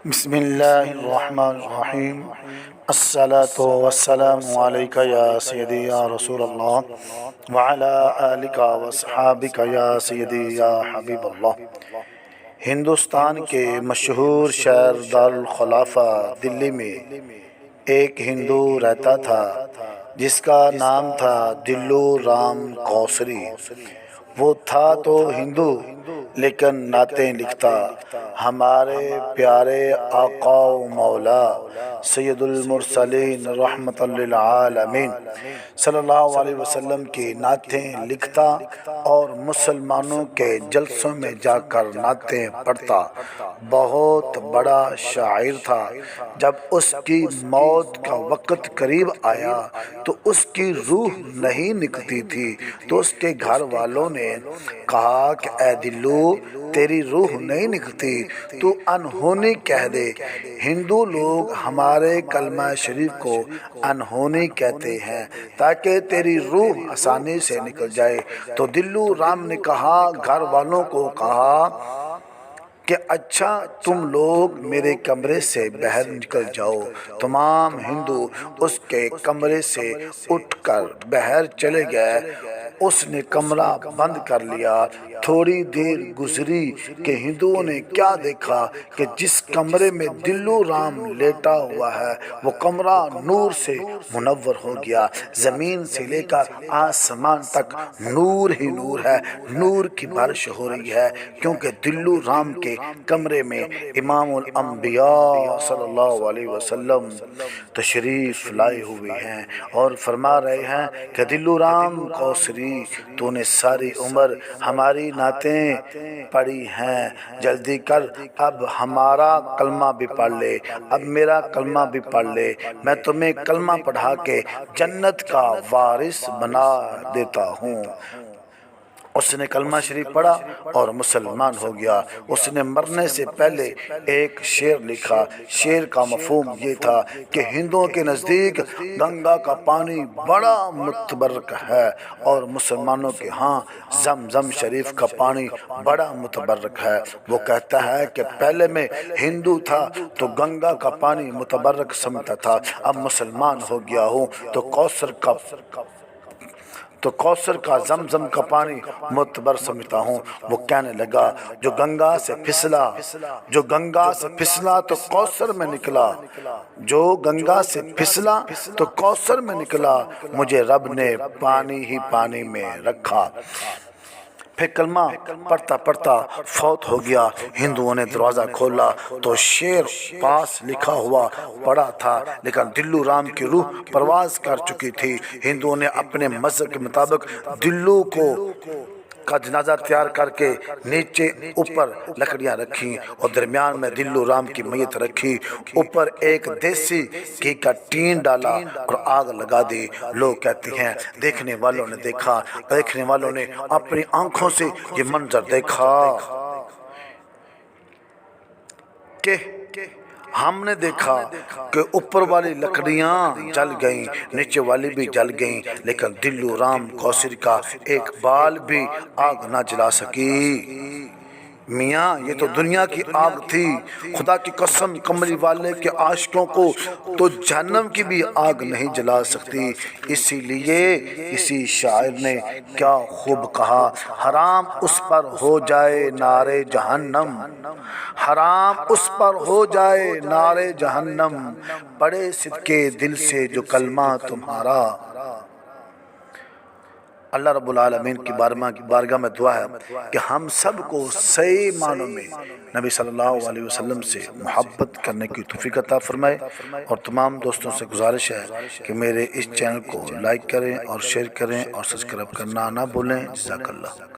بسم اللہ الرحمن الرحیم الصلاة والسلام علیک یا سیدی یا رسول اللہ وعلی آلک واصحابک یا سیدی یا حبیب اللہ۔ ہندوستان کے مشہور شہر دارالخلافہ دلی میں ایک ہندو رہتا تھا جس کا نام تھا دلو رام کوسری۔ وہ تھا تو ہندو لیکن نعتیں لکھتا۔ ہمارے پیارے آقا و مولا سید المرسلین رحمت للعالمین صلی اللہ علیہ وسلم کی نعتیں لکھتا اور مسلمانوں کے جلسوں میں جا کر نعتیں پڑھتا۔ بہت بڑا شاعر تھا۔ جب اس کی موت کا وقت قریب آیا تو اس کی روح نہیں نکلتی تھی، تو اس کے گھر والوں نے کہا کہ اے دلو، تیری روح نہیں نکلتی، تو انہونی کہہ دے۔ ہندو لوگ ہمارے کلمہ شریف کو انہونی کہتے ہیں تاکہ تیری روح آسانی سے نکل جائے۔ تو دلو رام نے کہا، گھر والوں کو کہا کہ اچھا تم لوگ میرے کمرے سے باہر نکل جاؤ۔ تمام ہندو اس کے کمرے سے اٹھ کر باہر چلے گئے۔ اس نے کمرہ بند کر لیا۔ تھوڑی دیر گزری کہ ہندوؤں نے کیا دیکھا کہ جس کمرے میں دلو رام لیٹا ہوا ہے وہ کمرہ نور سے منور ہو گیا۔ زمین سے لے کر آسمان تک نور ہی نور ہے، نور کی بارش ہو رہی ہے، کیونکہ دلو رام کے کمرے میں امام الانبیاء صلی اللہ علیہ وسلم تشریف لائے ہوئے ہیں اور فرما رہے ہیں کہ دلو رام کوسری، تو نے ساری عمر ہماری نعتیں پڑھی ہیں، جلدی کر اب ہمارا کلمہ بھی پڑھ لے، اب میرا کلمہ بھی پڑھ لے، میں تمہیں کلمہ پڑھا کے جنت کا وارث بنا دیتا ہوں۔ اس نے کلمہ شریف پڑھا اور مسلمان ہو گیا۔ اس نے مرنے سے پہلے ایک شعر لکھا۔ شعر کا مفہوم یہ تھا کہ ہندوؤں کے نزدیک گنگا کا پانی بڑا متبرک ہے اور مسلمانوں کے ہاں زمزم شریف کا پانی بڑا متبرک ہے۔ وہ کہتا ہے کہ پہلے میں ہندو تھا تو گنگا کا پانی متبرک سمجھتا تھا، اب مسلمان ہو گیا ہوں تو کوثر کا زمزم کا پانی معتبر سمجھتا ہوں۔ وہ کہنے لگا، جو گنگا سے پھسلا تو کوثر میں نکلا، جو گنگا سے پھسلا تو کوثر میں نکلا، مجھے رب نے پانی ہی پانی میں رکھا۔ پھر کلمہ پڑھتا پڑھتا فوت ہو گیا۔ ہندوؤں نے دروازہ کھولا تو شعر پاس لکھا ہوا پڑا تھا، لیکن دلو رام کی روح پرواز کر چکی تھی۔ ہندوؤں نے اپنے مذہب کے مطابق دلو کا جنازہ تیار کر کے نیچے اوپر لکڑیاں رکھیں اور درمیان میں دلو رام کی میت رکھی، اوپر ایک دیسی گھی کا ٹین ڈالا اور آگ لگا دی۔ لوگ کہتے ہیں دیکھنے والوں نے اپنی آنکھوں سے یہ منظر دیکھا کہ ہم نے دیکھا کہ اوپر والی لکڑیاں جل گئیں، نیچے والی بھی جل گئیں، لیکن دلو رام کوسری کا ایک بال بھی آگ نہ جلا سکی۔ میاں یہ تو دنیا کی آگ تھی، خدا کی قسم کملی والے کے عاشقوں کو تو جہنم کی بھی آگ نہیں جلا سکتی۔ اسی لیے کسی شاعر نے کیا خوب کہا، حرام اس پر ہو جائے نار جہنم، حرام اس پر ہو جائے نار جہنم، پڑے صدقے دل سے جو کلمہ تمہارا۔ اللہ رب العالمین کی بارگاہ میں دعا ہے کہ ہم سب کو صحیح معنوں میں نبی صلی اللہ علیہ وسلم سے محبت کرنے کی توفیق عطا فرمائے، اور تمام دوستوں سے گزارش ہے کہ میرے اس چینل کو لائک کریں اور شیئر کریں اور سبسکرائب کرنا نہ بھولیں۔ جزاک اللہ۔